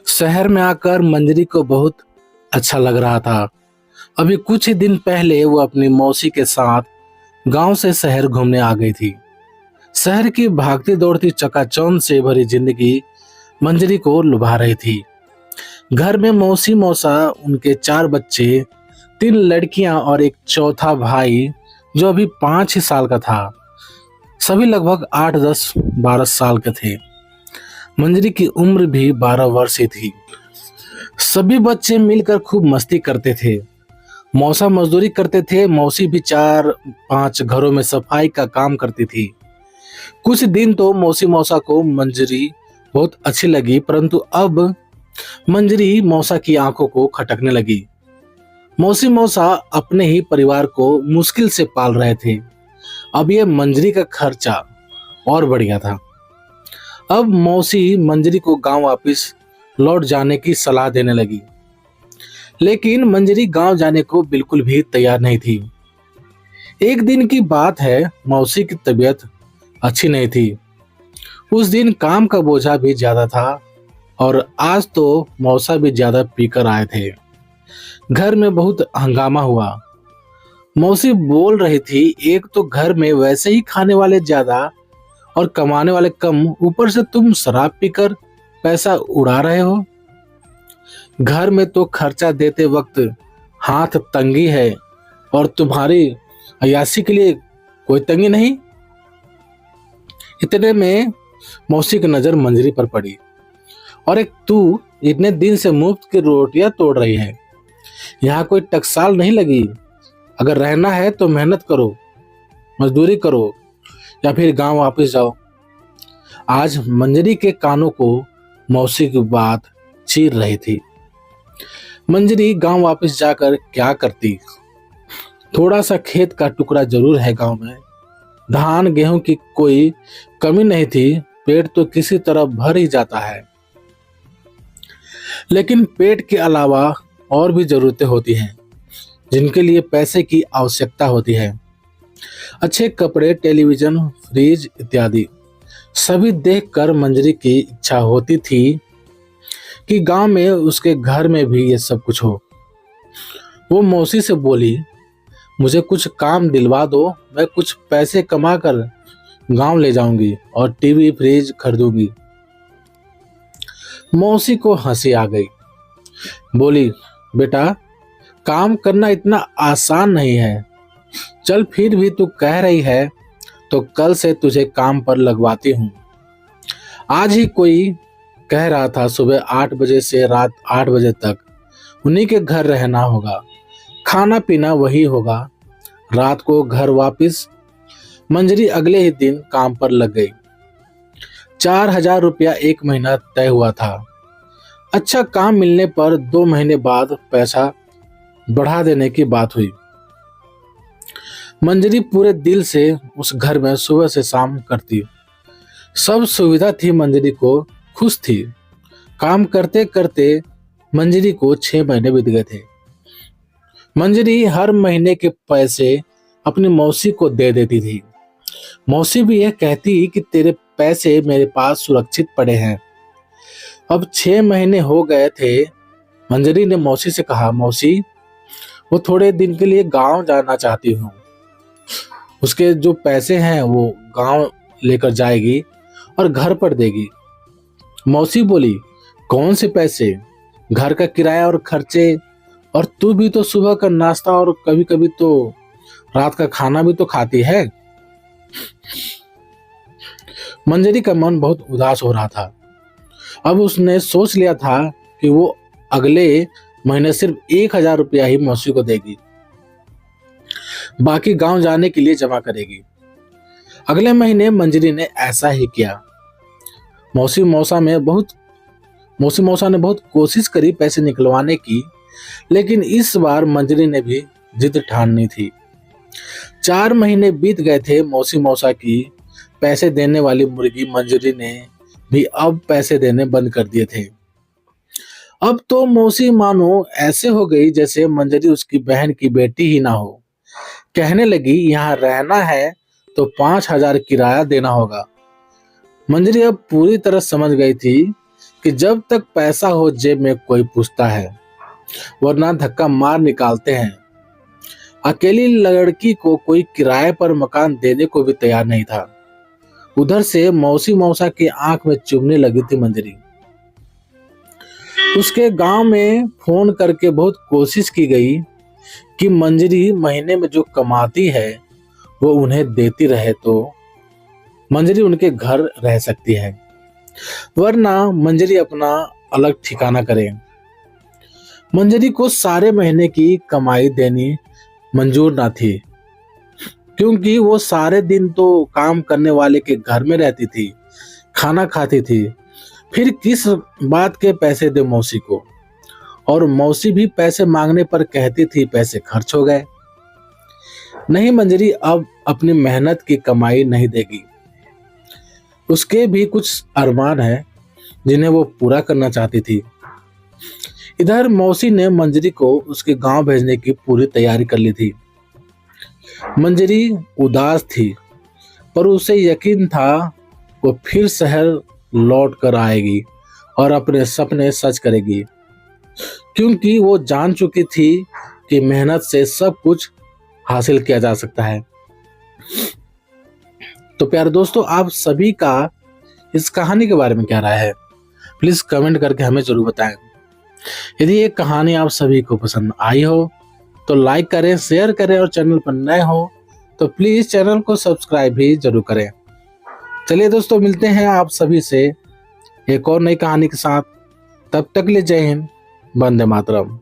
शहर में आकर मंजरी को बहुत अच्छा लग रहा था। अभी कुछ ही दिन पहले वो अपनी मौसी के साथ गांव से शहर घूमने आ गई थी। शहर की भागती दौड़ती चकाचौंध से भरी जिंदगी मंजरी को लुभा रही थी। घर में मौसी मौसा, उनके 4 बच्चे, 3 लड़कियां और एक चौथा भाई जो अभी 5 ही साल का था। सभी लगभग 8, 10, 12 साल के थे। मंजरी की उम्र भी 12 वर्ष ही थी। सभी बच्चे मिलकर खूब मस्ती करते थे। मौसा मजदूरी करते थे, मौसी भी 4-5 घरों में सफाई का काम करती थी। कुछ दिन तो मौसी मौसा को मंजरी बहुत अच्छी लगी, परंतु अब मंजरी मौसा की आंखों को खटकने लगी। मौसी मौसा अपने ही परिवार को मुश्किल से पाल रहे थे। अब ये मंजरी का खर्चा और बढ़ गया था। अब मौसी मंजरी को गांव वापस लौट जाने की सलाह देने लगी, लेकिन मंजरी गांव जाने को बिल्कुल भी तैयार नहीं थी। एक दिन की बात है, मौसी की तबीयत अच्छी नहीं थी। उस दिन काम का बोझा भी ज्यादा था और आज तो मौसा भी ज्यादा पीकर आए थे। घर में बहुत हंगामा हुआ। मौसी बोल रही थी, एक तो घर में वैसे ही खाने वाले ज्यादा और कमाने वाले कम, ऊपर से तुम शराब पीकर पैसा उड़ा रहे हो। घर में तो खर्चा देते वक्त हाथ तंगी है और तुम्हारी अय्याशी के लिए कोई तंगी नहीं। इतने में मौसी की नजर मंजरी पर पड़ी। और एक तू इतने दिन से मुफ्त की रोटियां तोड़ रही है, यहाँ कोई टकसाल नहीं लगी। अगर रहना है तो मेहनत करो, मजदूरी करो या फिर गांव वापस जाओ। आज मंजरी के कानों को मौसी की बात चीर रही थी। मंजरी गांव वापस जाकर क्या करती? थोड़ा सा खेत का टुकड़ा जरूर है गांव में। धान गेहूं की कोई कमी नहीं थी, पेट तो किसी तरह भर ही जाता है। लेकिन पेट के अलावा और भी जरूरतें होती हैं जिनके लिए पैसे की आवश्यकता होती है। अच्छे कपड़े, टेलीविजन, फ्रिज इत्यादि सभी देखकर मंजरी की इच्छा होती थी कि गांव में उसके घर में भी ये सब कुछ हो। वो मौसी से बोली, मुझे कुछ काम दिलवा दो, मैं कुछ पैसे कमा कर गांव ले जाऊंगी और टीवी फ्रिज खरीदूंगी। मौसी को हंसी आ गई। बोली, बेटा काम करना इतना आसान नहीं है। चल फिर भी तू कह रही है तो कल से तुझे काम पर लगवाती हूँ। आज ही कोई कह रहा था सुबह 8 बजे से रात 8 बजे तक उन्हीं के घर रहना होगा, खाना पीना वही होगा, रात को घर वापस। मंजरी अगले ही दिन काम पर लग गई। 4,000 रुपया 1 महीना तय हुआ था। अच्छा काम मिलने पर 2 महीने बाद पैसा बढ़ा देने की बात हुई। मंजरी पूरे दिल से उस घर में सुबह से शाम करती। सब सुविधा थी, मंजरी को खुश थी। काम करते करते मंजरी को 6 महीने बीत गए थे। मंजरी हर महीने के पैसे अपनी मौसी को दे देती थी। मौसी भी यह कहती कि तेरे पैसे मेरे पास सुरक्षित पड़े हैं। अब 6 महीने हो गए थे। मंजरी ने मौसी से कहा, मौसी वो थोड़े दिन के लिए गांव जाना चाहती हूँ। उसके जो पैसे हैं वो गांव लेकर जाएगी और घर पर देगी। मौसी बोली, कौन से पैसे? घर का किराया और खर्चे, और तू भी तो सुबह का नाश्ता और कभी कभी तो रात का खाना भी तो खाती है। मंजरी का मन बहुत उदास हो रहा था। अब उसने सोच लिया था कि वो अगले महीने सिर्फ 1,000 रुपया ही मौसी को देगी, बाकी गांव जाने के लिए जमा करेगी। अगले महीने मंजरी ने ऐसा ही किया। मौसी मौसा ने बहुत कोशिश करी पैसे निकलवाने की, लेकिन इस बार मंजरी ने भी जिद ठानी थी। 4 महीने बीत गए थे। मौसी मौसा की पैसे देने वाली मुर्गी मंजरी ने भी अब पैसे देने बंद कर दिए थे। अब तो मौसी मानो ऐसे हो गई जैसे मंजरी उसकी बहन की बेटी ही ना हो। कहने लगी, यहाँ रहना है तो 5,000 किराया देना होगा। मंजरी अब पूरी तरह समझ गई थी कि जब तक पैसा हो जेब में कोई पूछता है, वरना धक्का मार निकालते हैं। अकेली लड़की को कोई किराए पर मकान देने को भी तैयार नहीं था। उधर से मौसी मौसा की आंख में चुभने लगी थी मंजरी। उसके गांव में फोन करके बहुत कोशिश की गई कि मंजरी महीने में जो कमाती है वो उन्हें देती रहे तो मंजरी उनके घर रह सकती है, वरना मंजरी अपना अलग ठिकाना करे। मंजरी को सारे महीने की कमाई देनी मंजूर ना थी, क्योंकि वो सारे दिन तो काम करने वाले के घर में रहती थी, खाना खाती थी। फिर किस बात के पैसे दे मौसी को, और मौसी भी पैसे मांगने पर कहती थी पैसे खर्च हो गए। नहीं, मंजरी अब अपनी मेहनत की कमाई नहीं देगी। उसके भी कुछ अरमान है जिन्हें वो पूरा करना चाहती थी। इधर मौसी ने मंजरी को उसके गांव भेजने की पूरी तैयारी कर ली थी। मंजरी उदास थी, पर उसे यकीन था वो फिर शहर लौट कर आएगी और अपने सपने सच करेगी, क्योंकि वो जान चुकी थी कि मेहनत से सब कुछ हासिल किया जा सकता है। तो प्यारे दोस्तों, आप सभी का इस कहानी के बारे में क्या राय है, प्लीज कमेंट करके हमें जरूर बताएं। यदि ये कहानी आप सभी को पसंद आई हो तो लाइक करें, शेयर करें, और चैनल पर नए हो तो प्लीज चैनल को सब्सक्राइब भी जरूर करें। चलिए दोस्तों, मिलते हैं आप सभी से एक और नई कहानी के साथ। तब तक ले जय हिंद, वंदे मातरम।